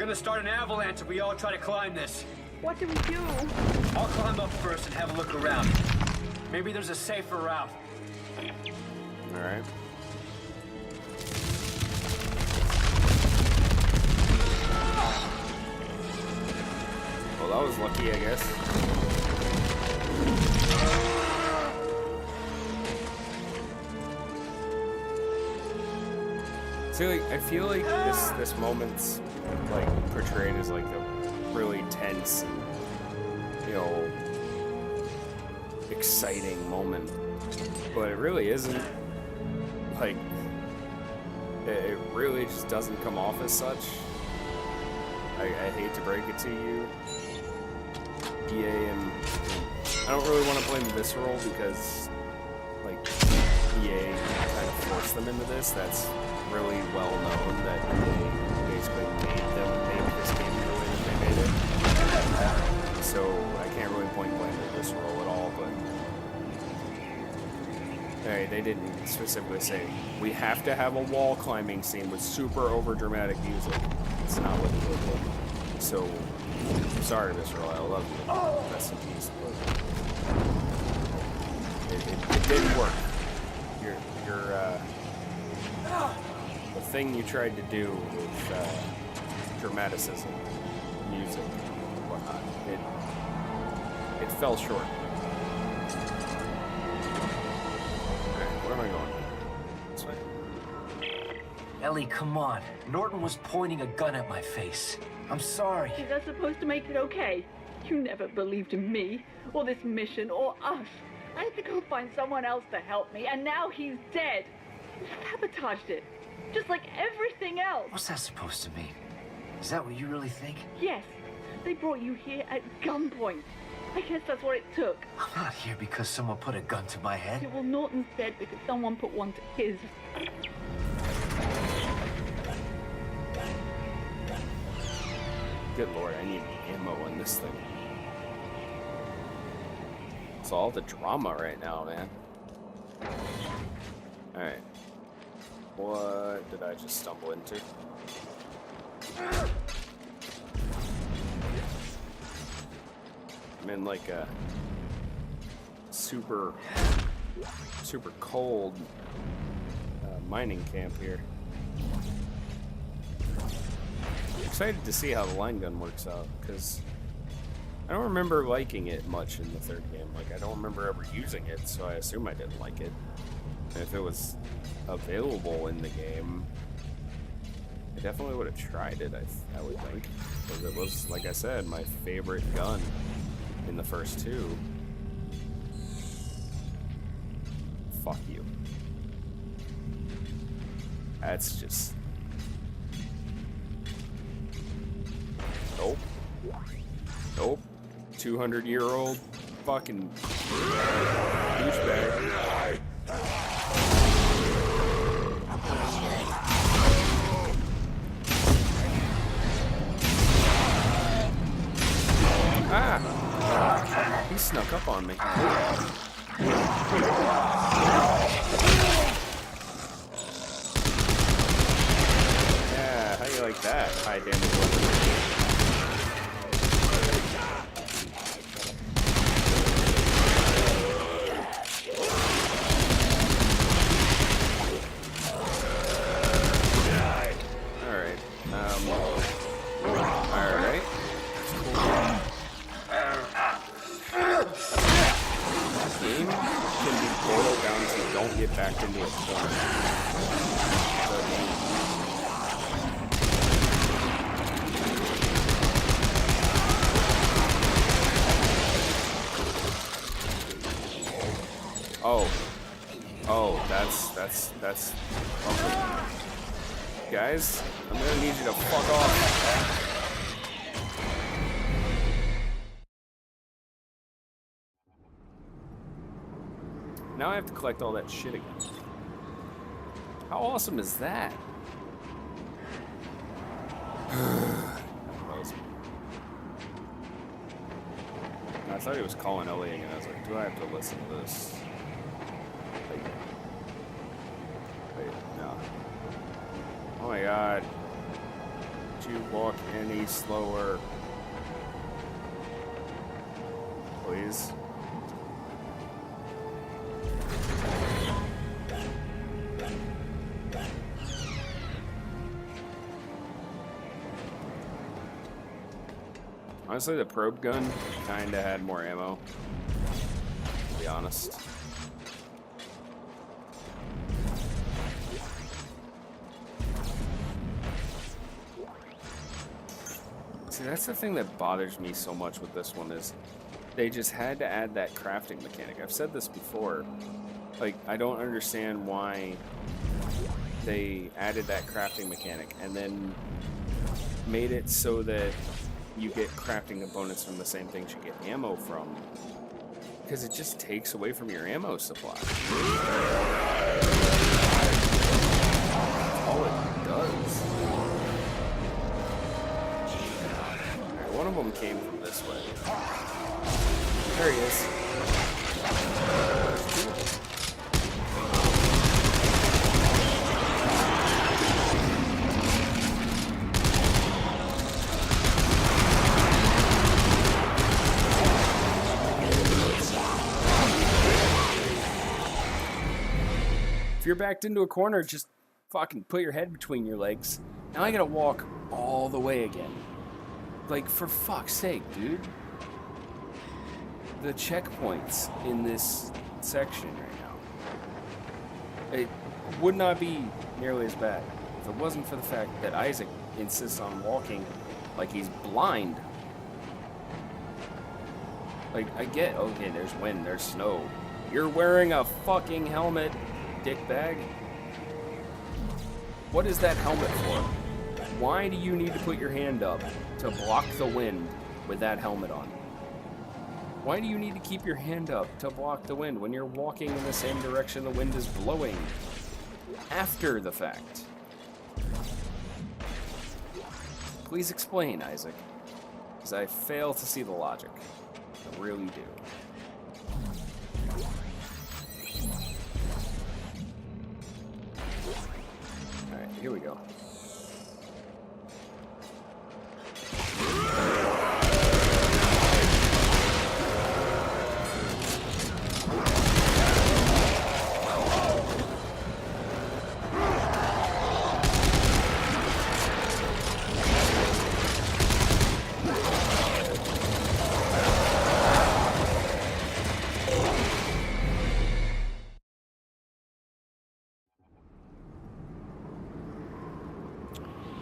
gonna start an avalanche if we all try to climb this. What do we do? I'll climb up first and have a look around. Maybe there's a safer route. All right. Well, that was lucky, I guess. See, like, I feel like this moment's like portrayed as like a really tense and, you know, exciting moment, but it really isn't. Like, it really just doesn't come off as such. I hate to break it to you, EA, and I don't really want to blame Visceral because, like, EA kind of forced them into this. That's really well known that EA basically made this game the way that they made it. So I can't really point blame at Visceral at all, but hey, they didn't specifically say we have to have a wall climbing scene with super over dramatic music. It's not what they did. So I'm sorry, Visceral, I love you. Rest in peace, but it didn't work. The thing you tried to do with dramaticism, music, and whatnot, it fell short. Alright, where am I going? This way. Ellie, come on. Norton was pointing a gun at my face. I'm sorry. Is that supposed to make it okay? You never believed in me, or this mission, or us. I had to go find someone else to help me, and now he's dead. You sabotaged it. Just like everything else. What's that supposed to mean? Is that what you really think? Yes. They brought you here at gunpoint. I guess that's what it took. I'm not here because someone put a gun to my head. Yeah, well, Norton's dead because someone put one to his. Good lord, I need ammo in this thing. It's all the drama right now, man. Alright. What did I just stumble into? I'm in like a super cold mining camp here. I'm excited to see how the line gun works out, because I don't remember liking it much in the third game. Like, I don't remember ever using it, so I assume I didn't like it. And if it was available in the game, I definitely would have tried it, I would think. Because it was, like I said, my favorite gun in the first two. Fuck you. That's just... Nope. Nope. 200-year-old fucking douchebag. Ah! He snuck up on me. Yeah, how do you like that? High damage weapon. Backed into a corner. Oh, that's lovely. Guys, I'm gonna need you to fuck off. Now I have to collect all that shit again. How awesome is that? I thought he was calling Ellie and I was like, do I have to listen to this? Wait, no. Oh my god. you walk any slower? Please. Honestly, the probe gun kinda had more ammo, to be honest. See, that's the thing that bothers me so much with this one is they just had to add that crafting mechanic. I've said this before. Like, I don't understand why they added that crafting mechanic and then made it so that you get crafting components from the same things you get ammo from. Because it just takes away from your ammo supply. That's all it does. Alright, one of them came from this way. There he is. If you're backed into a corner, just fucking put your head between your legs. Now I gotta walk all the way again. Like, for fuck's sake, dude. The checkpoints in this section right now. It would not be nearly as bad if it wasn't for the fact that Isaac insists on walking like he's blind. Like, I get, okay, there's wind, there's snow. You're wearing a fucking helmet, dickbag. What is that helmet for? Why do you need to put your hand up to block the wind with that helmet on? Why do you need to keep your hand up to block the wind when you're walking in the same direction the wind is blowing? After the fact. Please explain, Isaac. Because I fail to see the logic. I really do. Alright, here we go.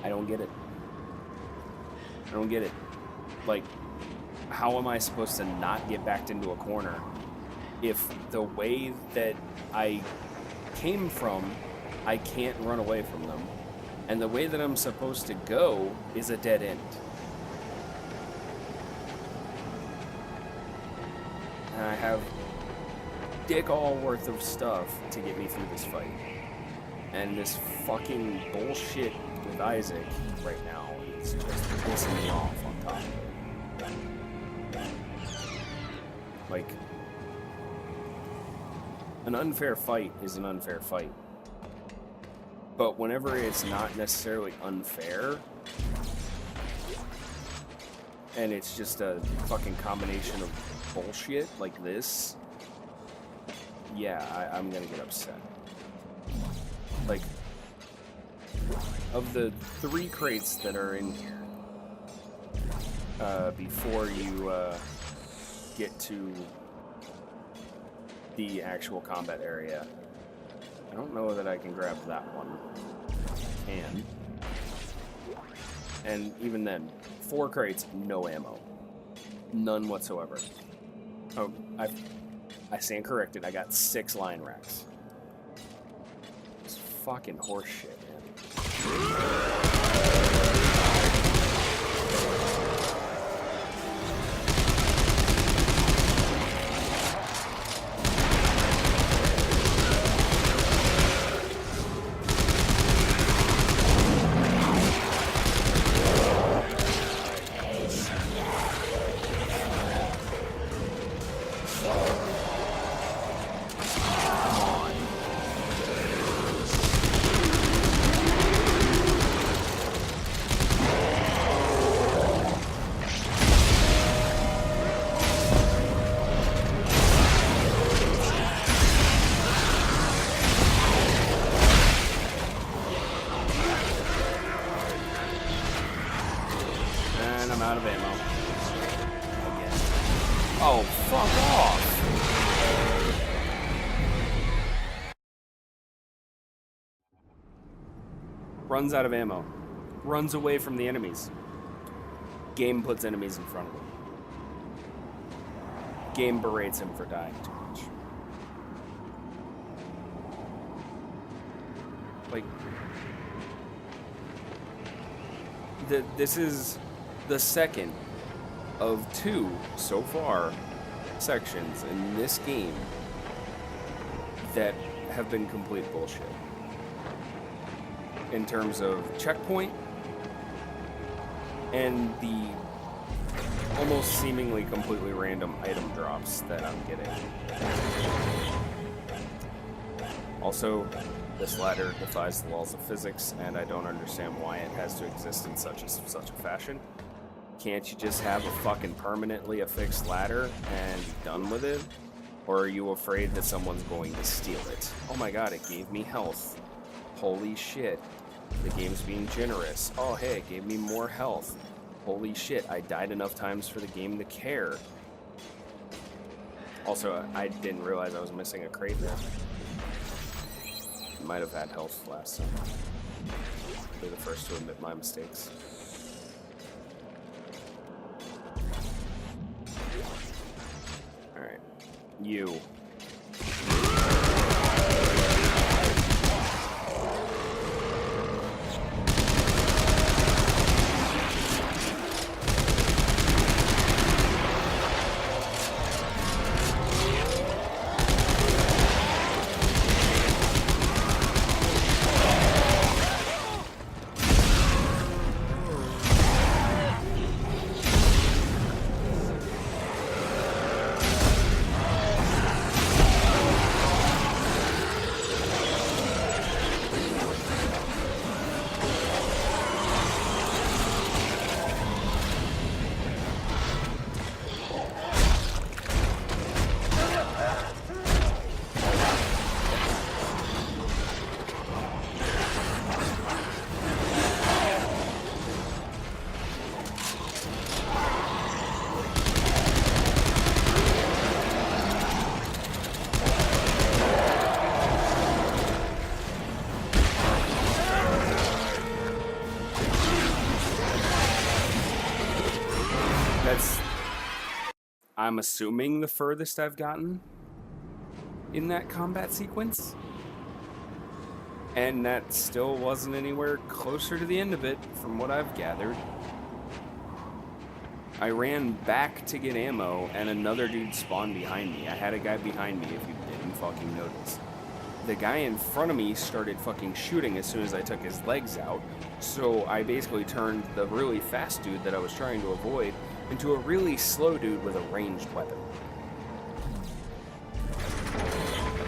I don't get it. I don't get it. Like, how am I supposed to not get backed into a corner if the way that I came from, I can't run away from them, and the way that I'm supposed to go is a dead end? And I have dick all worth of stuff to get me through this fight. And this fucking bullshit with Isaac right now is just pissing me off on top of it. Like, an unfair fight is an unfair fight. But whenever it's not necessarily unfair, and it's just a fucking combination of bullshit like this, yeah, I'm gonna get upset. Like, of the 3 crates that are in here, before you get to the actual combat area, I don't know that I can grab that one. I can. And even then, 4 crates, no ammo. None whatsoever. Oh, I stand corrected. I got 6 line racks. It's fucking horse shit, man. Oh, fuck off! Runs out of ammo. Runs away from the enemies. Game puts enemies in front of him. Game berates him for dying too much. Like, this is the second of 2 so far sections in this game that have been complete bullshit. In terms of checkpoint and the almost seemingly completely random item drops that I'm getting. Also, this ladder defies the laws of physics, and I don't understand why it has to exist in such a fashion. Can't you just have a fucking permanently affixed ladder and be done with it? Or are you afraid that someone's going to steal it? Oh my god, it gave me health. Holy shit. The game's being generous. Oh hey, it gave me more health. Holy shit, I died enough times for the game to care. Also, I didn't realize I was missing a crate there. Might have had health last time. Be the first to admit my mistakes. Alright. You. I'm assuming the furthest I've gotten in that combat sequence. And that still wasn't anywhere closer to the end of it, from what I've gathered. I ran back to get ammo, and another dude spawned behind me. I had a guy behind me, if you didn't fucking notice. The guy in front of me started fucking shooting as soon as I took his legs out, so I basically turned the really fast dude that I was trying to avoid into a really slow dude with a ranged weapon.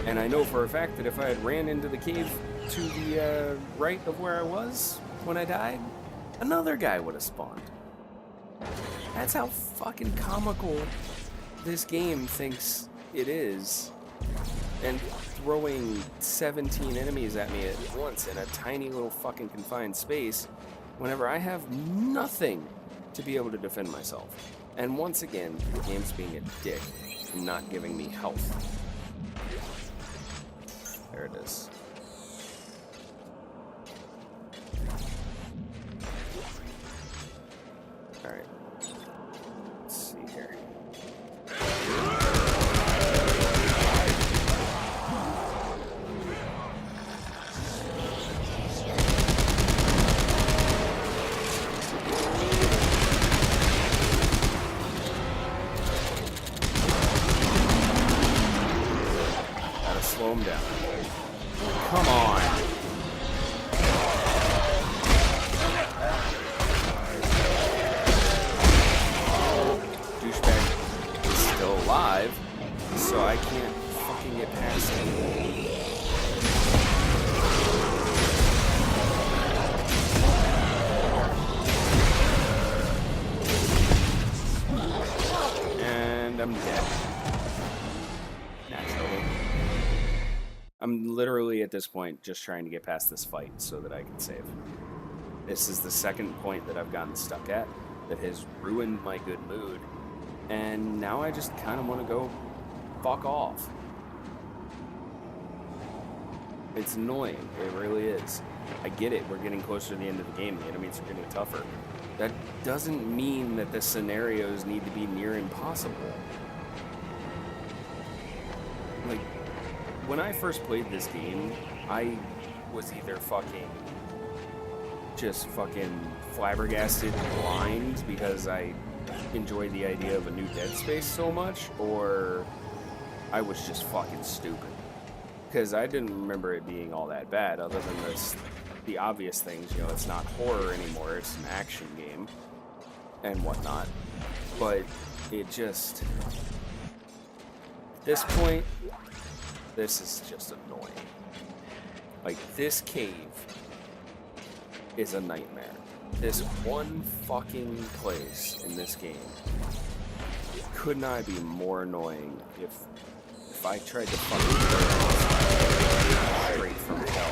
And I know for a fact that if I had ran into the cave to the right of where I was when I died, another guy would have spawned. That's how fucking comical this game thinks it is. And throwing 17 enemies at me at once in a tiny little fucking confined space whenever I have nothing to be able to defend myself. And once again, the game's being a dick and not giving me health. There it is. Alright. Let's see here. Slow him down. Come on. Douchebag is still alive, so I can't fucking get past him. And I'm dead. Naturally. I'm literally at this point just trying to get past this fight so that I can save. This is the second point that I've gotten stuck at that has ruined my good mood and now I just kind of want to go fuck off. It's annoying. It really is. I get it. We're getting closer to the end of the game. The enemies are getting tougher. That doesn't mean that the scenarios need to be near impossible. Like, when I first played this game, I was either just fucking flabbergasted blind because I enjoyed the idea of a new Dead Space so much, or I was just fucking stupid. Because I didn't remember it being all that bad, other than the obvious things. You know, it's not horror anymore, it's an action game and whatnot. But it just, at this point, this is just annoying. Like, this cave is a nightmare. This one fucking place in this game could not be more annoying if I tried to fucking straight from hell.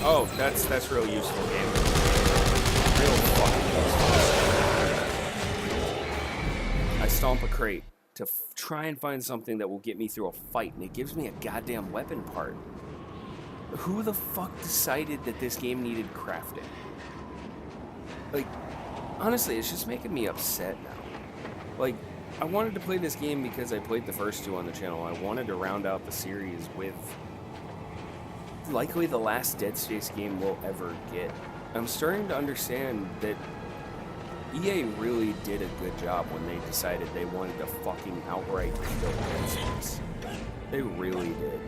Oh, that's real useful game. Real fucking useful. I stomp a crate to try and find something that will get me through a fight, and it gives me a goddamn weapon part. Who the fuck decided that this game needed crafting? Like, honestly, it's just making me upset now. Like, I wanted to play this game because I played the first two on the channel. I wanted to round out the series with likely the last Dead Space game we'll ever get. I'm starting to understand that EA really did a good job when they decided they wanted to fucking outright kill Dead Space. They really did.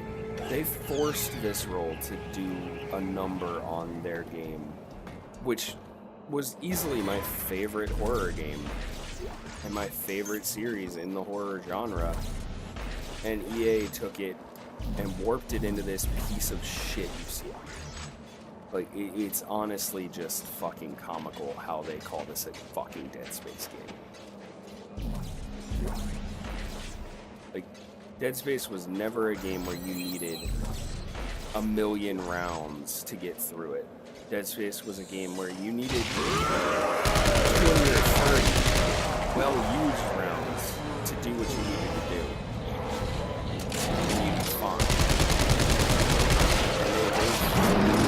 They forced Visceral to do a number on their game, which was easily my favorite horror game and my favorite series in the horror genre. And EA took it and warped it into this piece of shit you see. Like, it's honestly just fucking comical how they call this a fucking Dead Space game. Like, Dead Space was never a game where you needed a million rounds to get through it. Dead Space was a game where you needed 20 or 30 well-used rounds to do what you needed to do. And you'd be fine. And they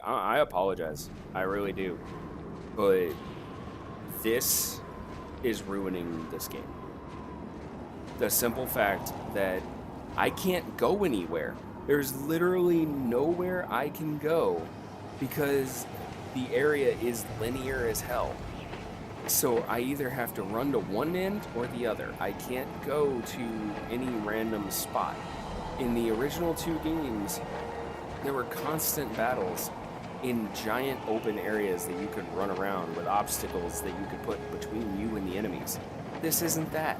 I apologize. I really do. But this is ruining this game. The simple fact that I can't go anywhere. There's literally nowhere I can go because the area is linear as hell. So I either have to run to one end or the other. I can't go to any random spot. In the original two games, there were constant battles in giant open areas that you could run around with obstacles that you could put between you and the enemies. This isn't that.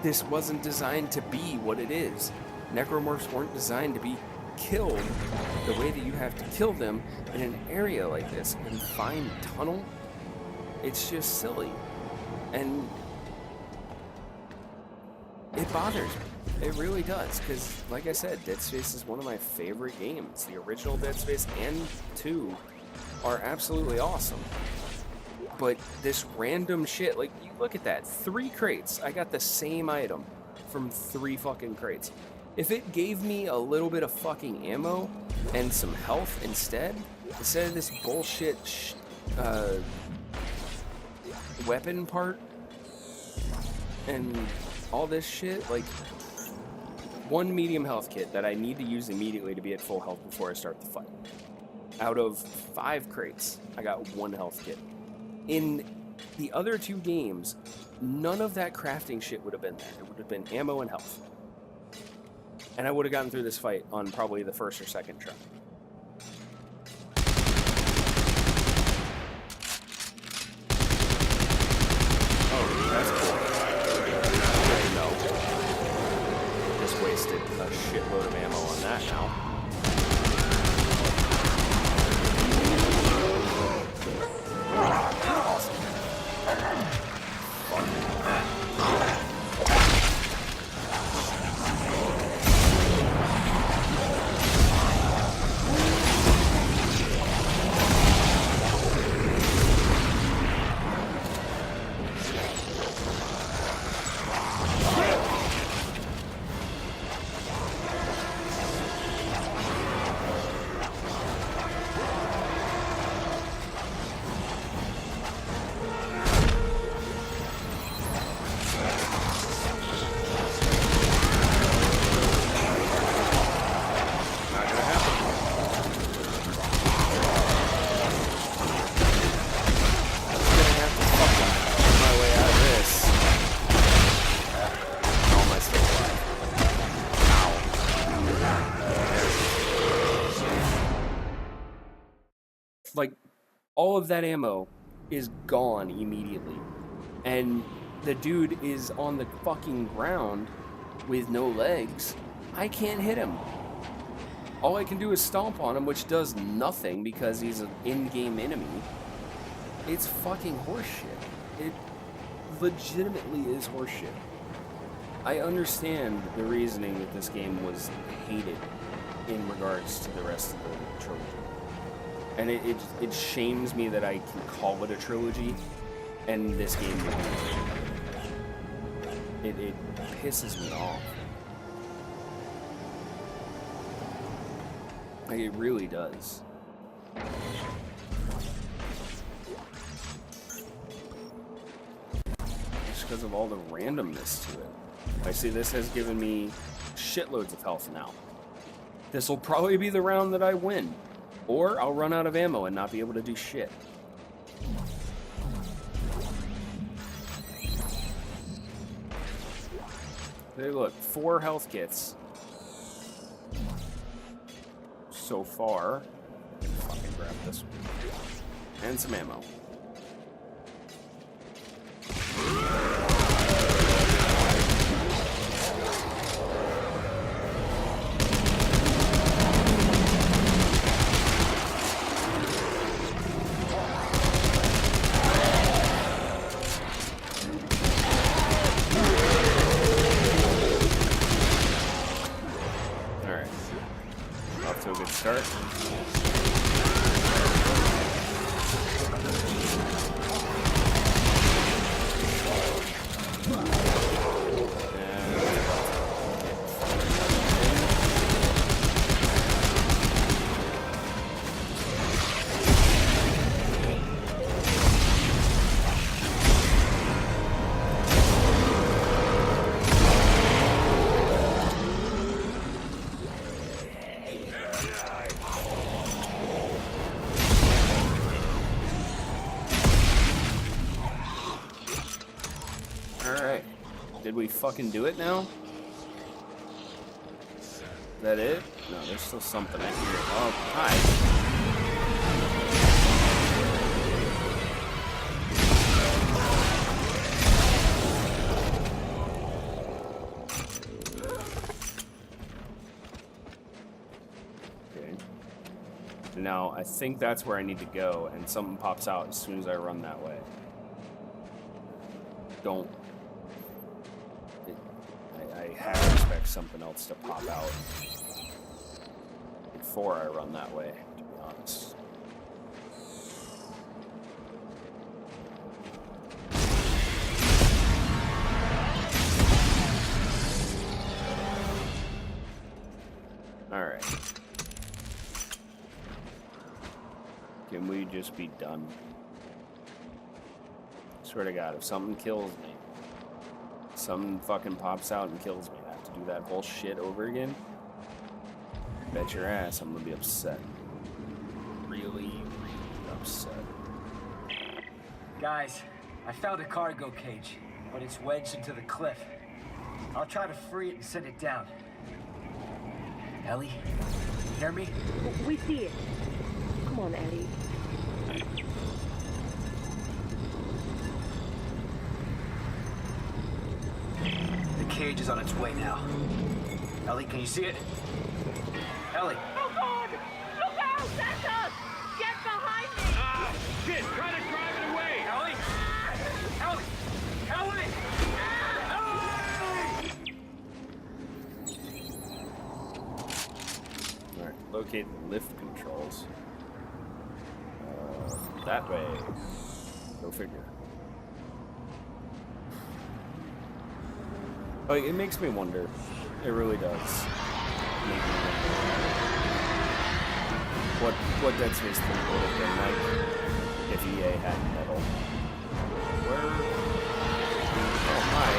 This wasn't designed to be what it is. Necromorphs weren't designed to be killed the way that you have to kill them in an area like this. A confined tunnel? It's just silly. And it bothers me. It really does, because, like I said, Dead Space is one of my favorite games. The original Dead Space and 2 are absolutely awesome. But this random shit, like, you look at that. 3 crates. I got the same item from 3 fucking crates. If it gave me a little bit of fucking ammo and some health instead of this bullshit weapon part and all this shit, like, one medium health kit that I need to use immediately to be at full health before I start the fight. Out of 5 crates, I got 1 health kit. In the other 2 games, none of that crafting shit would have been there. It would have been ammo and health. And I would have gotten through this fight on probably the first or second try. Oh, that's cool. Okay, no. Just wasted a shitload of ammo on that now. Like, all of that ammo is gone immediately. And the dude is on the fucking ground with no legs. I can't hit him. All I can do is stomp on him, which does nothing because he's an in-game enemy. It's fucking horseshit. It legitimately is horseshit. I understand the reasoning that this game was hated in regards to the rest of the trilogy. And it shames me that I can call it a trilogy, and this game it pisses me off. Like, it really does. Just because of all the randomness to it. I see this has given me shitloads of health now. This will probably be the round that I win. Or I'll run out of ammo and not be able to do shit. Hey, look, 4 health kits. So far. Fucking grab this one. And some ammo. Did we fucking do it now? Is that it? No, there's still something I hear. Oh, hi. Okay. Now, I think that's where I need to go, and something pops out as soon as I run that way. Don't. I have to expect something else to pop out before I run that way, to be honest. Alright. Can we just be done? Swear to God, if something kills me, something fucking pops out and kills me, I have to do that whole shit over again, bet your ass I'm gonna be upset. Really upset. Guys, I found a cargo cage, but it's wedged into the cliff. I'll try to free it and set it down. Ellie, you hear me? We see it. Come on, Ellie. The cage is on its way now. Ellie, can you see it? Ellie! Oh, God! Look out! That's us! Get behind me! Ah, shit! Try to drive it away! Ellie! Ellie! Ellie! Ellie! Alright, locate the lift controls. That way. Go figure. Like, it makes me wonder. It really does. Make me wonder what Dead Space 3 would have been like if EA had metal. Where? Oh my.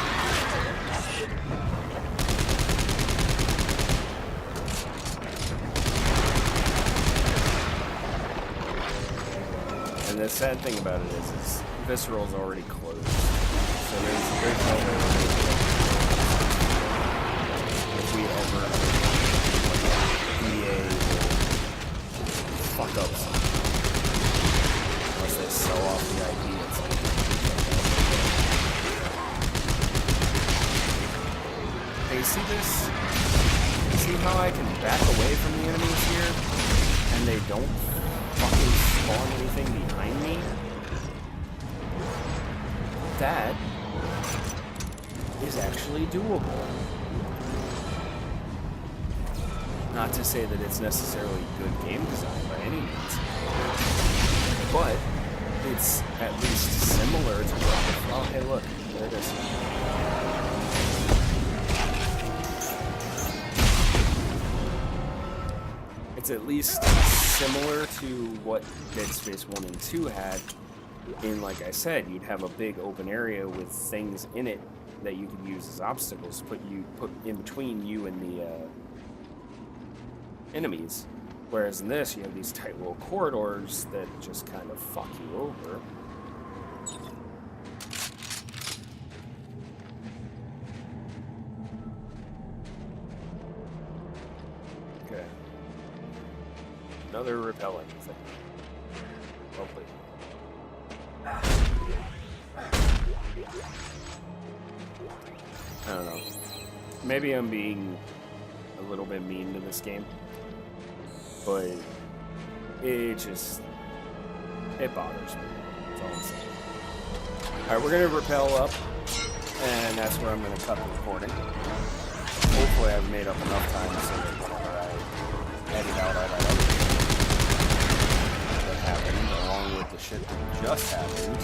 And the sad thing about it is Visceral's already closed. So there's no way if we ever EA will fuck up something. Unless they sell off the IP at some point. Hey, see this? See how I can back away from the enemies here? And they don't fucking spawn anything behind me? That is actually doable. Not to say that it's necessarily good game design by any means, but it's at least similar to what... Oh, hey, look. There it is. It's at least similar to what Dead Space 1 and 2 had. In, like I said, you'd have a big open area with things in it that you could use as obstacles, put in between you and the enemies. Whereas in this, you have these tight little corridors that just kind of fuck you over. Okay. Another repelling thing. Hopefully. I don't know. Maybe I'm being a little bit mean to this game, but it bothers me. That's all I'm saying. Alright, we're gonna rappel up, and that's where I'm gonna cut the recording. Hopefully I've made up enough time so that whenever I edit out all that other shit that happened, along with the shit that just happened.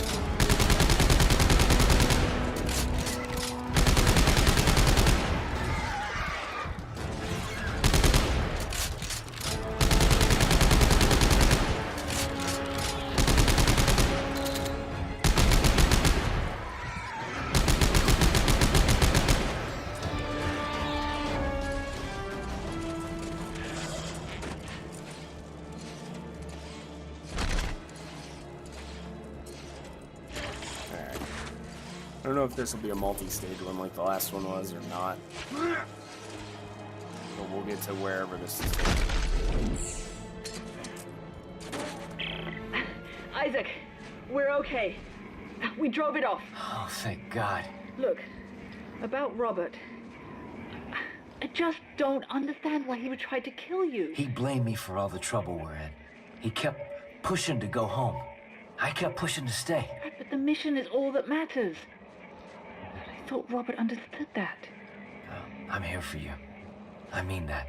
I don't know if this will be a multi-stage one like the last one was or not. But we'll get to wherever this is going. Isaac, we're okay. We drove it off. Oh, thank God. Look, about Robert. I just don't understand why he would try to kill you. He blamed me for all the trouble we're in. He kept pushing to go home. I kept pushing to stay. Right, but the mission is all that matters. I thought Robert understood that. I'm here for you. I mean that.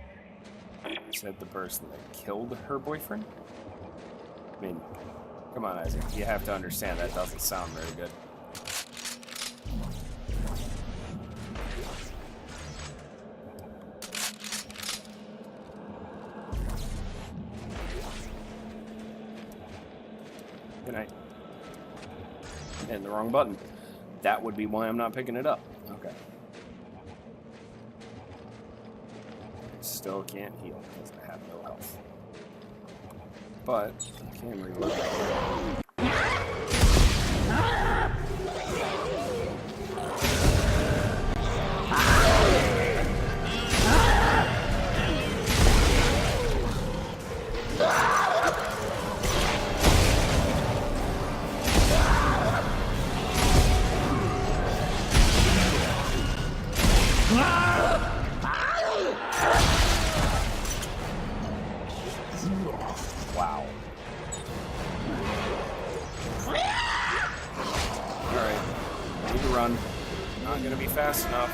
Is that the person that killed her boyfriend? I mean, come on, Isaac. You have to understand that doesn't sound very good. Good night. And the wrong button. That would be why I'm not picking it up. Okay. still can't heal because I have no health. But I can reload. Wow. Alright. I need to run. Not gonna be fast enough.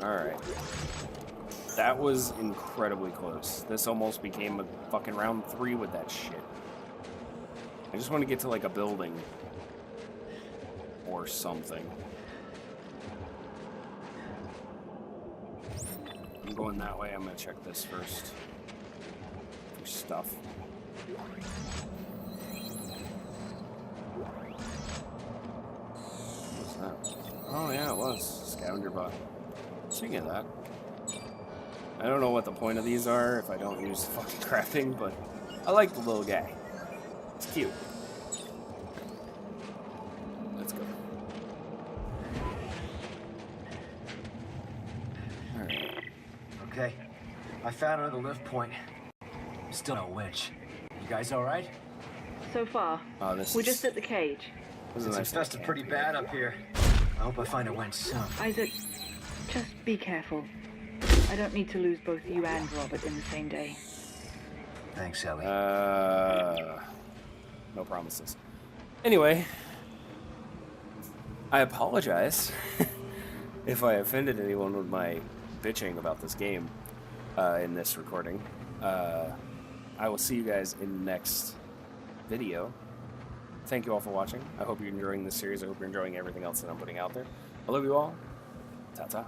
Alright. That was incredibly close. This almost became a fucking round 3 with that shit. I just want to get to like a building. Or something. I'm going that way. I'm gonna check this first. For stuff. What's that? Oh yeah, it was. Scavenger bot. Speaking of that, I don't know what the point of these are if I don't use fucking crafting, but I like the little guy. It's cute. Let's go. Alright. Okay, I found another lift point. Still no winch. You guys all right? So far, Oh, this we're is... just at the cage. This is It's nice infested pretty bad up here. I hope I find a winch soon. Isaac, just be careful. I don't need to lose both you and Robert in the same day. Thanks, Ellie. No promises. Anyway, I apologize if I offended anyone with my bitching about this game in this recording. I will see you guys in the next video. Thank you all for watching. I hope you're enjoying this series. I hope you're enjoying everything else that I'm putting out there. I love you all. Ta-ta.